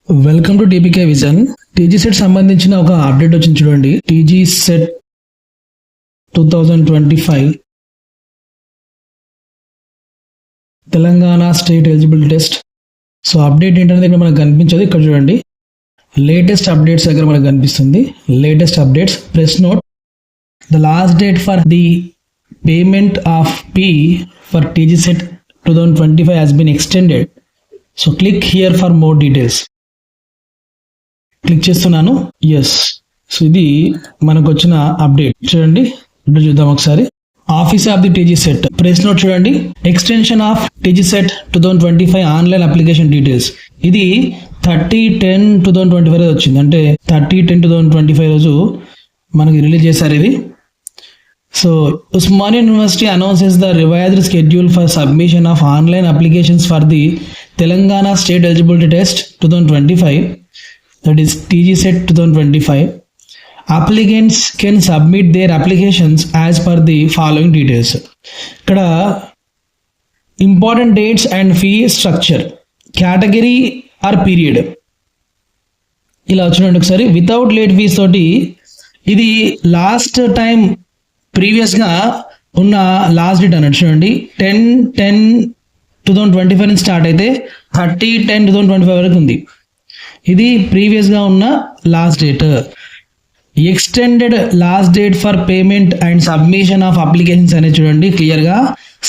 Welcome to టీపీకే vision. TG set సంబంధించిన ఒక update వచ్చింది చూడండి. TG SET 2025 Telangana state eligibility test. So update ఏంటనేది ఇక్కడ మనకు కనిపించదు. ఇక్కడ చూడండి, లేటెస్ట్ అప్డేట్స్ దగ్గర మనకు కనిపిస్తుంది. Latest updates, press note, the last date for the payment of fee for TG SET 2025 has been extended. So click here for more details. Click చేస్తున్నాను. ఎస్, సో ఇది మనకు వచ్చిన అప్డేట్. చూడండి, ఇప్పుడు చూద్దాం ఒకసారి. Office of the TG SET, press note చూడండి. Extension of TG SET 2025 online application details. ఇది 30/10/2025 రోజు వచ్చింది. అంటే 30/10/2025 రోజు మనకి రిలీజ్ చేశారు ఇది. So Osmania university announces the revised schedule for submission of online applications for the Telangana state eligibility test 2025, that is TG set 2025. Applicants can submit their applications as per the following details. ఇక్కడ important dates and fee structure, category or period ఇలా వచ్చినట్టు ఒకసారి. Without late fees తోటి ఇది last time ప్రీవియస్గా ఉన్న last date అన్నట్టు. చూడండి, 10/10/2025 నుంచి స్టార్ట్ అయితే 30/10/2025 వరకు ఉంది. ఇది ప్రీవియస్గా ఉన్న last date. Extended last date for payment and submission of applications అనేది చూడండి క్లియర్గా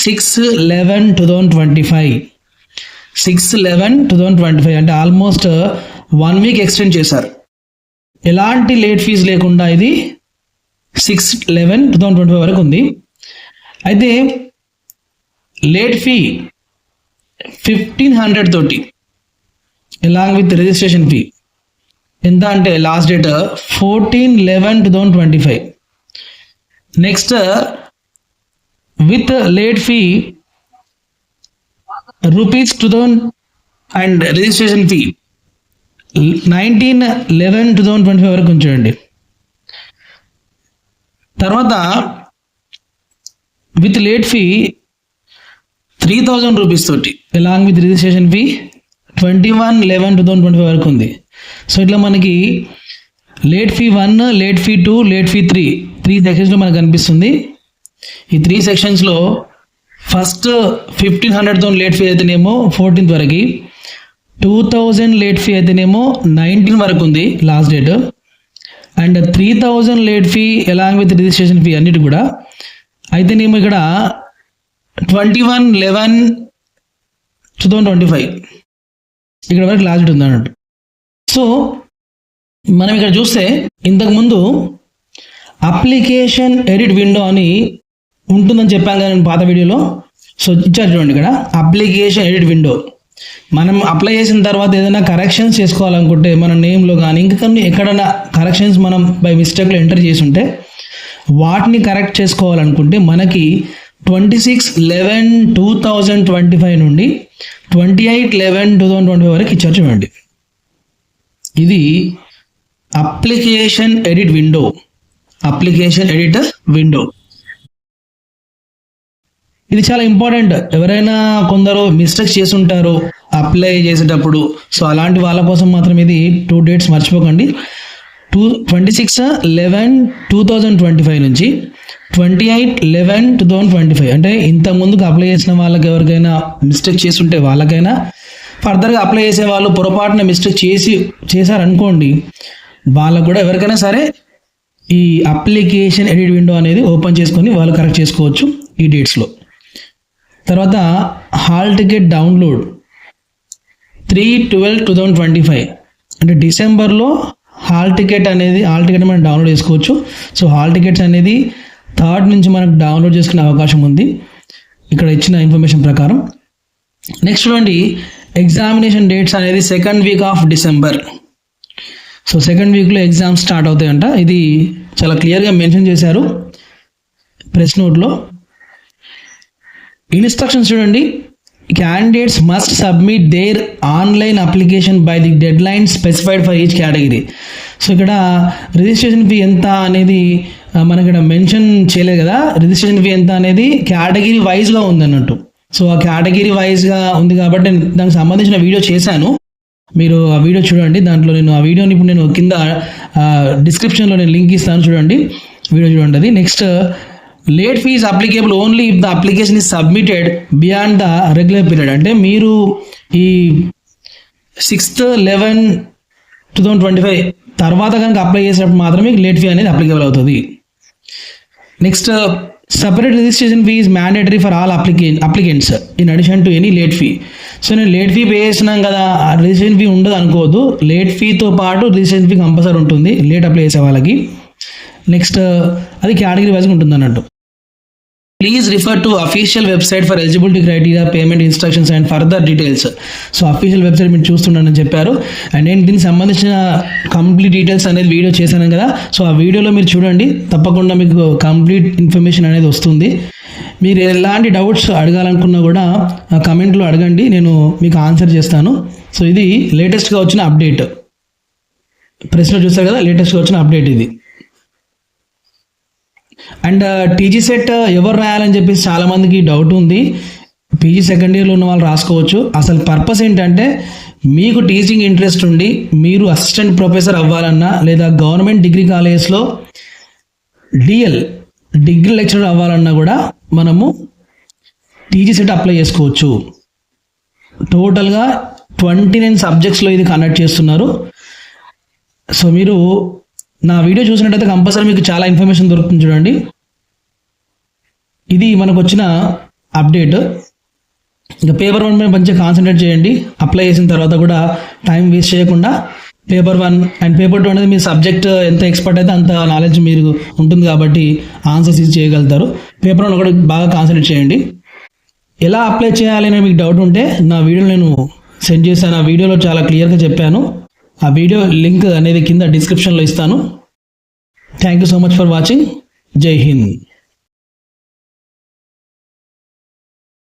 6/11/2025. 6/11/2025 అంటే ఆల్మోస్ట్ 1 వీక్ ఎక్స్టెండ్ చేశారు. ఎలాంటి లేట్ ఫీజు లేకుండా ఇది 6/11/2025 వరకు ఉంది. అయితే లేట్ ఫీ 1500 తోటి along with registration fee ఎంత అంటే last date 14/11/2025. Next with late fee ₹2000 and registration fee 19/11/2025 వరకు ఉంచండి. తర్వాత విత్ లేట్ ఫీ ₹3000 తోటి along with రిజిస్ట్రేషన్ ఫీ 21/11/2025 వరకు ఉంది. సో ఇట్లా మనకి late fee 1, late fee 2, late fee 3 సెక్షన్స్లో మనకు కనిపిస్తుంది. ఈ 3 సెక్షన్స్లో ఫస్ట్ 1500తో లేట్ ఫీ అయితేనేమో 14th వరకు, 2000 లేట్ ఫీ అయితేనేమో 19 వరకు ఉంది last date, and 3000 late fee along with registration fee అన్నిటి కూడా అయితేనేమో ఇక్కడ 21/11/2025 ఇక్కడ వరకు లాస్ట్ డేట్ ఉంది అన్నట్టు. సో మనం ఇక్కడ చూస్తే ఇంతకుముందు అప్లికేషన్ ఎడిట్ విండో అని ఉంటుందని చెప్పాను కదా నేను పాత వీడియోలో. సో ఇచ్చారు చూడండి, ఇక్కడ అప్లికేషన్ ఎడిట్ విండో. మనం అప్లై చేసిన తర్వాత ఏదైనా కరెక్షన్స్ చేసుకోవాలనుకుంటే మన నేమ్లో కానీ ఇంకా ఎక్కడైనా కరెక్షన్స్ మనం బై మిస్టేక్లో ఎంటర్ చేసి ఉంటే వాటిని కరెక్ట్ చేసుకోవాలనుకుంటే మనకి 26/11/2025 నుండి 28/11/2025 వరకు ఇచ్చారు చూడండి. ఇది application edit window. Application editor window ఇది చాలా ఇంపార్టెంట్. ఎవరైనా కొందరు మిస్టేక్స్ చేసి ఉంటారు అప్లై చేసేటప్పుడు. సో అలాంటి వాళ్ళ కోసం మాత్రం ఇది 2 డేట్స్ మర్చిపోకండి. 26/11/2025 నుంచి 28/11/2025 అంటే ఇంతకు ముందుకు అప్లై చేసిన వాళ్ళకి ఎవరికైనా మిస్టేక్ చేసి ఉంటే వాళ్ళకైనా, ఫర్దర్గా అప్లై చేసే వాళ్ళు పొరపాటున మిస్టేక్ చేశారనుకోండి వాళ్ళకు కూడా ఎవరికైనా సరే ఈ అప్లికేషన్ ఎడిట్ విండో అనేది ఓపెన్ చేసుకొని వాళ్ళు కరెక్ట్ చేసుకోవచ్చు ఈ డేట్స్లో. తర్వాత హాల్ టికెట్ డౌన్లోడ్ 3/12/2025 అంటే డిసెంబర్లో హాల్ టికెట్ మనం డౌన్లోడ్ చేసుకోవచ్చు. సో హాల్ టికెట్స్ అనేది 3rd నుంచి మనకు డౌన్లోడ్ చేసుకునే అవకాశం ఉంది ఇక్కడ ఇచ్చిన ఇన్ఫర్మేషన్ ప్రకారం. నెక్స్ట్ చూడండి, ఎగ్జామినేషన్ డేట్స్ అనేది 2nd week off December. So 2nd వీక్లో ఎగ్జామ్స్ స్టార్ట్ అవుతాయంట. ఇది చాలా క్లియర్గా మెన్షన్ చేశారు ప్రెస్ నోట్లో. ఇన్స్ట్రక్షన్స్ చూడండి, candidates must submit their online application by the dead line specified for each category. So ఇక్కడ రిజిస్ట్రేషన్ ఫీ ఎంత అనేది మనకి ఇక్కడ మెన్షన్ చేయలేదు కదా. రిజిస్ట్రేషన్ ఫీ ఎంత అనేది కేటగిరీ వైజ్గా ఉంది అన్నట్టు. సో ఆ కేటగిరీ వైజ్గా ఉంది కాబట్టి దానికి సంబంధించిన వీడియో చేశాను. మీరు ఆ వీడియో చూడండి. దాంట్లో నేను ఆ వీడియోని ఇప్పుడు నేను కింద డిస్క్రిప్షన్లో నేను లింక్ ఇస్తాను, చూడండి వీడియో చూడండి. అది next, late fee is applicable only if the application is submitted beyond the regular period. అంటే మీరు ఈ 6/11/2025 తర్వాత కనుక అప్లై చేసినప్పుడు మాత్రమే లేట్ ఫీ అనేది అప్లికేబుల్ అవుతుంది. Next, separate registration fee is mandatory for all applicants in addition to any late fee. So నేను లేట్ ఫీ పే చేసినాం కదా, రిజిస్ట్రేషన్ ఫీ ఉండదు అనుకోవద్దు. లేట్ ఫీతో పాటు రిజిస్ట్రేషన్ ఫీ కంపల్సరీ ఉంటుంది లేట్ అప్లై చేసే వాళ్ళకి. నెక్స్ట్, అది కేటగిరీ వైజ్గా ఉంటుంది అన్నట్టు. Please refer to official website for eligibility criteria, payment instructions and further details. So official website మీరు చూస్తున్నానని చెప్పారు. అండ్ నేను దీనికి సంబంధించిన కంప్లీట్ డీటెయిల్స్ అనేది వీడియో చేశాను కదా, సో ఆ వీడియోలో మీరు చూడండి, తప్పకుండా మీకు కంప్లీట్ ఇన్ఫర్మేషన్ అనేది వస్తుంది. మీరు ఎలాంటి డౌట్స్ అడగాలనుకున్నా కూడా కమెంట్లో అడగండి, నేను మీకు ఆన్సర్ చేస్తాను. సో ఇది లేటెస్ట్గా వచ్చిన అప్డేట్. ప్రశ్న చూస్తారు కదా, లేటెస్ట్గా వచ్చిన అప్డేట్ ఇది. అండ్ టీజీ సెట్ ఎవరు రాయాలని చెప్పేసి చాలామందికి డౌట్ ఉంది. పీజీ సెకండ్ ఇయర్లో ఉన్న వాళ్ళు రాసుకోవచ్చు. అసలు పర్పస్ ఏంటంటే, మీకు టీచింగ్ ఇంట్రెస్ట్ ఉండి మీరు అసిస్టెంట్ ప్రొఫెసర్ అవ్వాలన్నా, లేదా గవర్నమెంట్ డిగ్రీ కాలేజెస్లో డిఎల్ డిగ్రీ లెక్చరర్ అవ్వాలన్నా కూడా మనము టీజీ సెట్ అప్లై చేసుకోవచ్చు. టోటల్గా 29 సబ్జెక్ట్స్లో ఇది కండక్ట్ చేస్తున్నారు. సో మీరు నా వీడియో చూసినట్టయితే కంపల్సరీ మీకు చాలా ఇన్ఫర్మేషన్ దొరుకుతుంది, చూడండి. ఇది మనకు వచ్చిన అప్డేట్. ఇంకా పేపర్ 1 మీద మంచిగా కాన్సన్ట్రేట్ చేయండి. అప్లై చేసిన తర్వాత కూడా టైం వేస్ట్ చేయకుండా పేపర్ 1 అండ్ పేపర్ 2 అనేది మీ సబ్జెక్ట్ ఎంత ఎక్స్పర్ట్ అయితే అంత నాలెడ్జ్ మీరు ఉంటుంది కాబట్టి ఆన్సర్స్ ఇది చేయగలుగుతారు. పేపర్ 1 ఒకటి బాగా కాన్సన్ట్రేట్ చేయండి. ఎలా అప్లై చేయాలి అని మీకు డౌట్ ఉంటే నా వీడియోలో నేను సెండ్ చేశాను. ఆ వీడియోలో చాలా క్లియర్గా చెప్పాను. ఆ వీడియో లింక్ అనేది కింద డిస్క్రిప్షన్లో ఇస్తాను. Thank you so much for watching. జై హింద్.